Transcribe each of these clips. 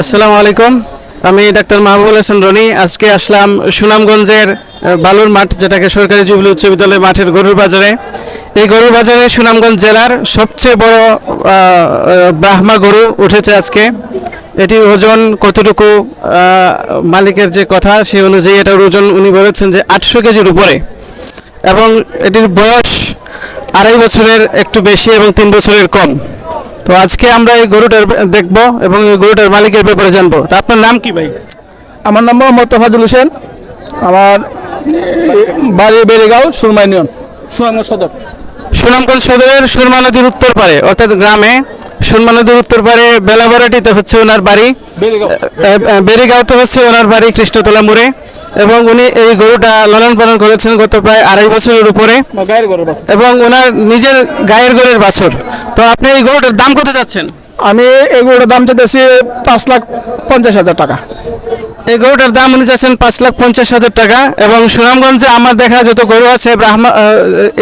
আসসালামু আলাইকুম। আমি ডাক্তার মাহবুবুল হাসান রনি। আজকে আসলাম সুনামগঞ্জের বালুর মাঠ, যেটাকে সরকারি জুবিলি উচ্চ বিদ্যালয় মাঠের গরুর বাজারে। এই গরুর বাজারে সুনামগঞ্জ জেলার সবচেয়ে বড় ব্রাহ্মা গরু উঠেছে আজকে। এটির ওজন কতটুকু, মালিকের যে কথা সেই অনুযায়ী এটার ওজন উনি বলেছেন যে 800 কেজির উপরে, এবং এটির বয়স 2.5 বছরের একটু বেশি এবং 3 বছরের কম। তো আজকে আমরা এই গরুটার দেখব এবং এই গরুটার মালিকের ব্যাপারে জানবো। তা আপনার নাম কি ভাই? আমার নাম মোহাম্মদ তোফাজ্জল হোসেন। আমার বাড়ি বেড়েগাঁও, সুরমা ইউনিয়ন, সুনামগঞ্জ সদর। সুনামগঞ্জ সদরের সুরমা নদীর উত্তর পারে, অর্থাৎ গ্রামে সুরমা নদীর উত্তর পারে বেলাবরাটিতে হচ্ছে ওনার বাড়ি, বেড়েগাঁওতে হচ্ছে ওনার বাড়ি কৃষ্ণতলা মোড়ে। এবং উনি এই গরুটা লালন পালন করেছেন গত প্রায় 2.5 বছরের উপরে, এবং ওনার নিজের গায়ের গরুর বাছুর। তো আপনি এই গরুটার দাম কত যাচ্ছেন? আমি এই গরুটার দাম চাইতেছি 5,50,000 টাকা। এই গরুটার দাম উনি চাচ্ছেন 5,50,000 টাকা। এবং সুনামগঞ্জে আমার দেখা যত গরু আছে ব্রাহ্মা,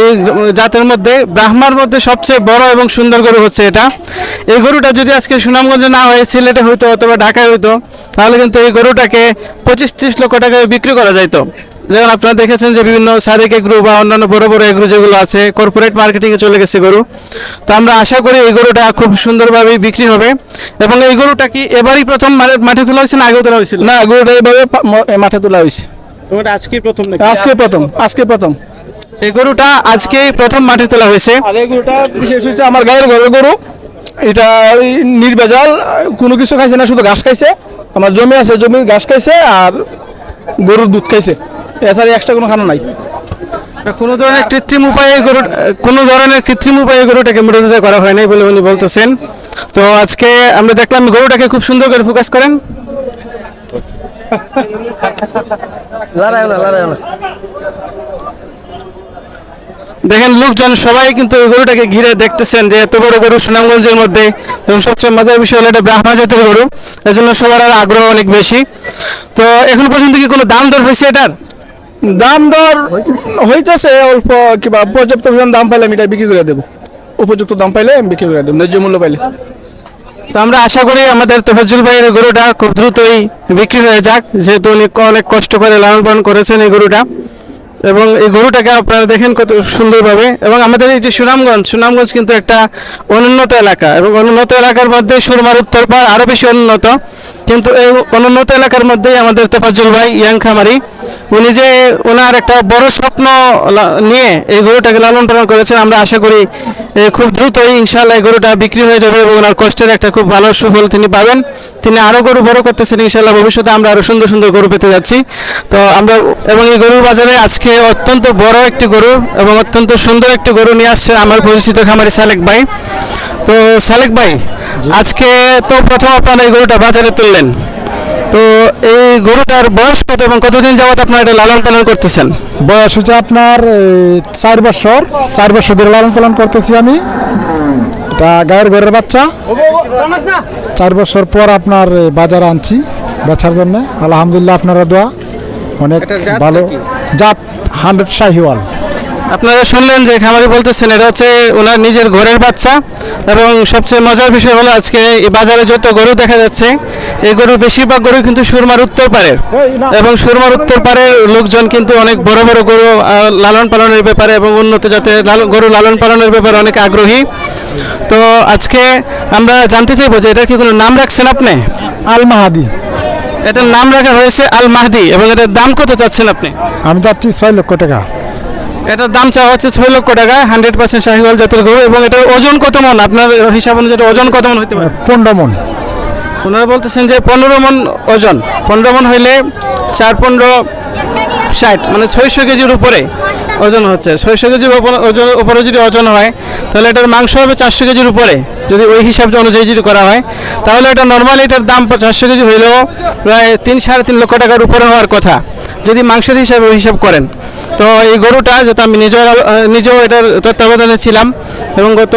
এই জাতের মধ্যে ব্রাহ্মার মধ্যে সবচেয়ে বড় এবং সুন্দর গরু হচ্ছে এটা। এই গরুটা যদি আজকে সুনামগঞ্জে না হয়ে সিলেটে হইতো অথবা ঢাকায় হইতো, তাহলে কিন্তু এই গরুটাকে 25-30 লক্ষ টাকায় বিক্রি করা যাইতো। যেমন আপনারা দেখেছেন যে বিভিন্ন সাদেক এগ্রো বা অন্যান্য বড় বড় এগ্রো যেগুলো আছে, কর্পোরেট মার্কেটিংয়ে চলে গেছে গরু। তো আমরা আশা করি এই গরুটা খুব সুন্দরভাবে বিক্রি হবে। এবং এই গরুটা কি এবারই প্রথম মাঠে তোলা হয়েছে না আগেও তোলা হয়েছিল? না, গরুটা এইভাবে মাঠে তোলা হয়েছে। আজকেই প্রথম? আজকে প্রথম। এই গরুটা আজকেই প্রথম মাঠে তোলা হয়েছে। আর এই গরুটা বিশেষ হচ্ছে আমার গায়ের ঘরের গরু। এটা নির্ভেজাল, কোনো কিছু খাইছে না, শুধু ঘাস খাইছে। আমার জমি আছে, জমির ঘাস খাইছে আর গরুর দুধ খাইছে, এছাড়া এক্সট্রা কোনো খানা নাই। কোনো ধরনের কৃত্রিম উপায়ে গরুটাকে মৃতদেহ করা হয় নাই বলে উনি বলতেছেন। তো আজকে আমরা দেখলাম গরুটাকে খুব সুন্দর করে ফোকাস করেন। দেখেন লোকজন সবাই কিন্তু গরুটাকে ঘিরে দেখতেছেন যে এত বড় গরু সুনামগঞ্জের মধ্যে, এবং সবচেয়ে মজার বিষয় হলো এটা ব্রাহ্মা জাতের গরু, এজন্য সবার আর আগ্রহ অনেক বেশি। তো এখন পর্যন্ত কি কোনো দাম দর হয়েছে এটার? দাম দর হইতেছে অল্প, কিংবা পর্যাপ্ত দাম পাইলে আমি এটা বিক্রি করে দেবো। উপযুক্ত দাম পাইলে আমি বিক্রি করে দেবো, ন্যায্য মূল্য পাইলে। তো আমরা আশা করি আমাদের তোফাজ্জল ভাইয়ের গরুটা খুব দ্রুতই বিক্রি হয়ে যাক, যেহেতু উনি অনেক কষ্ট করে লালন পালন করেছেন এই গরুটা। এবং এই গরুটাকে আপনারা দেখেন কত সুন্দরভাবে। এবং আমাদের এই যে সুনামগঞ্জ কিন্তু একটা অনুন্নত এলাকা, এবং অনুন্নত এলাকার মধ্যে সুরমার উত্তর পাড় আরও বেশি অনুন্নত। কিন্তু এই অনুন্নত এলাকার মধ্যেই আমাদের তোফাজ্জল ভাই ইয়াং খামারি, উনি যে ওনার একটা বড় স্বপ্ন নিয়ে এই গরুটাকে লালন পালন করেছেন। আমরা আশা করি খুব দ্রুতই ইনশাআল্লাহ এই গরুটা বিক্রি হয়ে যাবে, এবং ওনার কষ্টের একটা খুব ভালো সুফল তিনি পাবেন। তিনি আরও গরু বড় করতেছেন ইনশাআল্লাহ, ভবিষ্যতে আমরা আরও সুন্দর সুন্দর গরু পেতে যাচ্ছি। তো আমরা এবং এই গরুর বাজারে আজকে অত্যন্ত বড় একটি গরু এবং অত্যন্ত সুন্দর একটি গরু নিয়ে আসছে আমার পরিচিত খামারি সালেক ভাই। তো সালেক ভাই, আজকে তো প্রথম আপনারা এই গরুটা বাজারে তুললেন, তো এই গরুটার বয়স কত এবং কতদিন যাবত আপনারা এটা লালন পালন করতেছেন? বয়স হচ্ছে আপনার 4 বছর। 4 বছর ধরে লালন পালন করতেছি আমি। এটা গায়ের ঘরের বাচ্চা। 4 বছর পর আপনার বাজারে আনছি বেচার জন্য। আলহামদুলিল্লাহ, আপনারা দোয়া, অনেক ভালো জাত, 100 শাহিওয়াল। আপনারা শুনলেন যে খামারি বলতেছেন এটা হচ্ছে ওনার নিজের ঘরের বাচ্চা। এবং সবচেয়ে মজার বিষয় হলো আজকে এই বাজারে যত গরু দেখা যাচ্ছে, এই গরুর বেশিরভাগ গরু কিন্তু সুরমার উত্তর পাড়ের, এবং সুরমার উত্তর পাড়ের লোকজন কিন্তু অনেক বড় বড় গরু লালন পালনের ব্যাপারে এবং উন্নত জাতের গরু লালন পালনের ব্যাপারে অনেক আগ্রহী। তো আজকে আমরা জানতে চাইবো যে এটার কি কোনো নাম রাখছেন আপনি? আল মাহাদি। এটার নাম রাখা হয়েছে আল মাহদি। এবং এটার দাম কত চাচ্ছেন আপনি? আমি চাচ্ছি 6 লক্ষ টাকা। এটার দাম চাওয়া হচ্ছে 6 লক্ষ টাকা। 100% শাহিওয়াল জাতের গরু। এবং এটার ওজন কত মন আপনার হিসাব অনুযায়ী ওজন কত মন হতে পারে? 15 মন। ওনারা বলতেছেন যে 15 মন ওজন। 15 মন হইলে 4-15-60, মানে 600 কেজির উপরে ওজন হচ্ছে। 600 কেজির উপরে যদি ওজন হয়, তাহলে এটার মাংস হবে 400 কেজির উপরে। যদি ওই হিসাব অনুযায়ী যদি করা হয়, তাহলে এটা নর্মালি এটার দাম 400 কেজি হইলেও প্রায় 3-3.5 লক্ষ টাকার উপরে হওয়ার কথা, যদি মাংসের হিসাবে হিসাব করেন। তো এই গরুটা যেহেতু আমি নিজেও এটার তত্ত্বাবধানে ছিলাম, এবং গত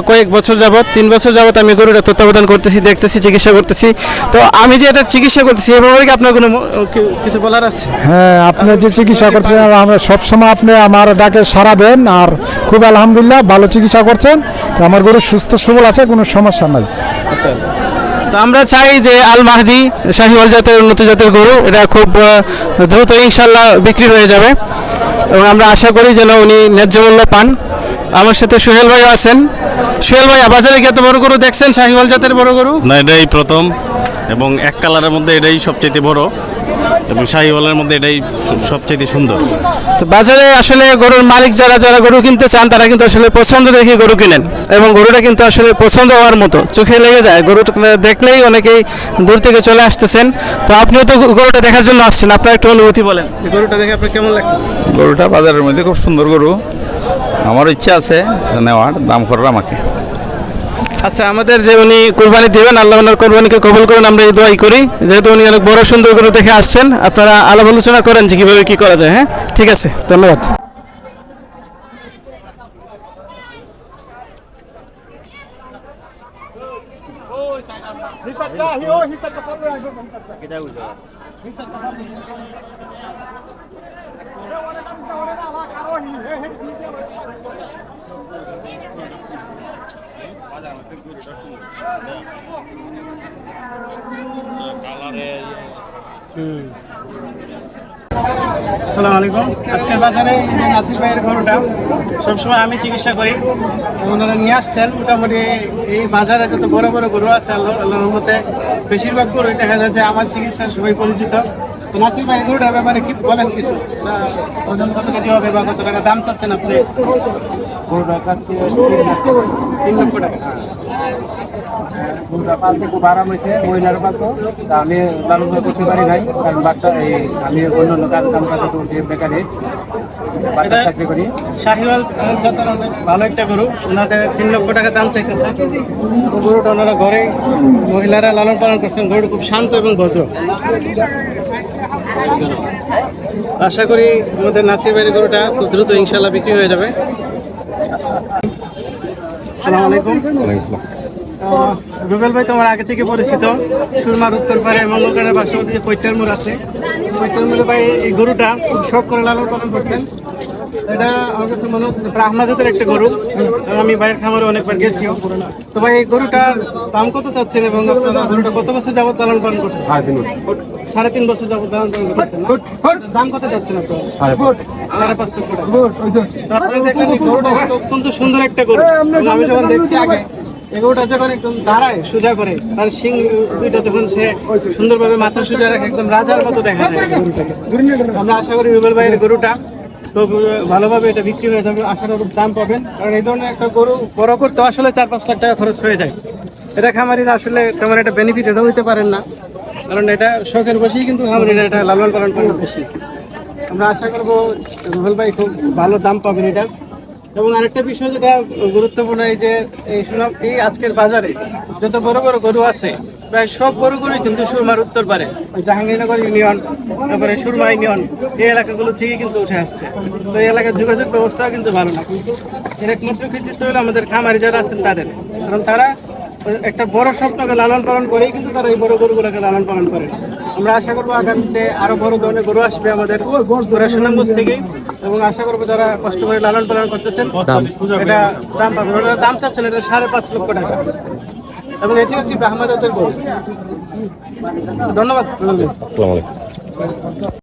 কয়েক বছর যাবত, 3 বছর যাবত আমি গরুটা তত্ত্বাবধান করতেছি, দেখতেছি, চিকিৎসা করতেছি। তো আমি যে এটার চিকিৎসা করতেছি এ ব্যাপারে কি আপনার কোনো কিছু বলার আছে? হ্যাঁ, আপনি যে চিকিৎসা করছেন, আমরা সবসময় আপনি আমার ডাকে সাড়া দেন, আর খুব আলহামদুলিল্লাহ ভালো চিকিৎসা করছেন। তো আমার গরু সুস্থ সবল আছে, কোনো সমস্যা নাই। আচ্ছা, তো আমরা চাই যে আল মাহদি শাহিওয়াল জাতের উন্নত জাতের গরু এটা খুব দ্রুত ইনশাল্লাহ বিক্রি হয়ে যাবে এবং আমরা আশা করি যেন উনি ন্যায্য মূল্য পান। আমার সাথে সোহেল ভাই আছেন। সোহেল ভাই, বাজারে কি এত বড় গরু দেখছেন, শাহিওয়াল জাতের বড় গরু? না, এটাই প্রথম এবং এক কালারের মধ্যে এটাই সবচেয়ে বড় এবং শাহিওয়ালের মধ্যে এটাই সবচেয়ে সুন্দর। তো বাজারে আসলে গরুর মালিক যারা যারা গরু কিনতে চান তারা কিন্তু আসলে পছন্দ দেখে গরু কিনেন এবং গরুটা কিন্তু আসলে পছন্দ হওয়ার মতো, চোখে লেগে যায়। গরুটা দেখলেই অনেকেই দূর থেকে চলে আসতেছেন। তো আপনিও তো গরুটা দেখার জন্য আসছেন, আপনার একটু অনুভূতি বলেন, গরুটা দেখে আপনার কেমন লাগতেছে? গরুটা বাজারের মধ্যে খুব সুন্দর গরু, আমার ইচ্ছা আছে নেওয়ার, দাম করো আমাকে। আচ্ছা, আমাদের যে উনি কুরবানি দিবেন, আল্লাহ ওনার কুরবানিকে কবুল করুন, আমরা এই দোয়াই করি। যেহেতু উনি অনেক বড় সুন্দর গরু দেখে আসছেন, আপনারা আলাপ আলোচনা করেন যে কীভাবে কী করা যায়। হ্যাঁ, ঠিক আছে, ধন্যবাদ। আসসালামু আলাইকুম। আজকের বাজারে এই যে নাসির ভাইয়ের গরুটা সবসময় আমি চিকিৎসা করি, ওনারা নিয়ে আসছেন। মোটামুটি এই বাজারে যত বড় বড় গরু আছে আল্লাহর রহমতে বেশিরভাগ গরুই দেখা যাচ্ছে আমার চিকিৎসার সবাই পরিচিত। তো নাসির ভাই, গরুটার ব্যাপারে কি বলেন কিছু? ওজন কত কেজি হবে বা কত টাকা দাম চাচ্ছেন আপনি? গরুটা খাচ্ছি 3 লক্ষ টাকা। গরুটা পালতে খুব আরাম হয়েছে, মহিলার পালতো। তা আমি লালন করতে পারি নাই, কারণ বাচ্চা আমি অন্য কাজ কাম কাজ করছি, বেকারে বাচ্চা চাকরি করি। শাহিওয়াল জাতের অনেক ভালো একটা গরু, ওনাদের 3 লক্ষ টাকা দাম চাইতেছে। গরুটা ওনারা ঘরে মহিলারা লালন পালন করছেন। গরুটা খুব শান্ত এবং ভদ্র। আশা করি আমাদের নাসির ভাইয়ের গরুটা খুব দ্রুত ইনশাল্লাহ বিক্রি হয়ে যাবে। আসসালামু আলাইকুম। রুবেল ভাই তোমার আগে থেকে পরিচিত, সুরমার উত্তর পারে মঙ্গলকারের পার্শ্ববর্তী যে কৈটার মোড় আছে, কৈটার মোড়ে ভাই এই গরুটা খুব শখ করে লালন পালন করছেন। এটা আমার কাছে মনে হচ্ছে ব্রাহ্মা জাতের একটা গরু, এবং আমি ভাইয়ের খামারে অনেকবার গেছিও। তো ভাই, এই গরুটার দাম কত চাচ্ছেন এবং আপনারা গরুটা কত বছর যাবত লালন পালন করছেন? 3.5 বছর যাবত লালন পালন করছেন। দাম কত চাচ্ছেন আপনারা? 5.5 লক্ষ টাকা। তো আপনারা দেখলেন এই গরুটা অত্যন্ত সুন্দর একটা গরু। আমি যখন দেখছি আগে এই গরুটা যখন একদম দাঁড়ায় সোজা করে, তার শিং দুইটা যখন সে সুন্দরভাবে মাথা সোজা রাখে, একদম রাজার মতো দেখা যায় গরুটাকে। আমরা আশা করি রুবেল ভাইয়ের গরুটা খুব ভালোভাবে এটা বিক্রি হয়ে যাবে, আশানুরূপ দাম পাবেন। কারণ এই ধরনের একটা গরু বড় করতে আসলে 4-5 লাখ টাকা খরচ হয়ে যায়। এটা খামারিরা আসলে তেমন একটা বেনিফিট এটা হইতে পারেন না, কারণ এটা শখের বসেই কিন্তু খামারিরা এটা লালন পালন করেন বেশি। আমরা আশা করবো রুবেল ভাই খুব ভালো দাম পাবেন এটা। এবং আরেকটা বিষয় যেটা গুরুত্বপূর্ণ, এই যে এই আজকের বাজারে যত বড় বড় গরু আছে, প্রায় সব গরুগুলোই কিন্তু সুরমার উত্তর পারে, জাহাঙ্গীরনগর ইউনিয়ন, তারপরে সুরমা ইউনিয়ন, এই এলাকাগুলো থেকে কিন্তু উঠে আসছে। তো এই এলাকার যোগাযোগ ব্যবস্থাও কিন্তু ভালো না, কিন্তু এর একমাত্র কৃতিত্ব হলো আমাদের খামারি যারা আছেন তাদের। কারণ তারা একটা বড় স্বপ্নকে লালন পালন করেই কিন্তু তারা এই বড় গরুগুলোকে লালন পালন করে। আমরা আশা করবো আগামীতে আরো বড় ধরনের গরু আসবে আমাদের সুনামগঞ্জ থেকে, এবং আশা করবো যারা কষ্ট করে লালন পালন করতেছেন এটা দাম পাবেন। ওনারা দাম চাচ্ছেন এটা 5.5 লক্ষ টাকা, এবং এটি একটি ব্রাহ্মা জাতের গরু। ধন্যবাদ।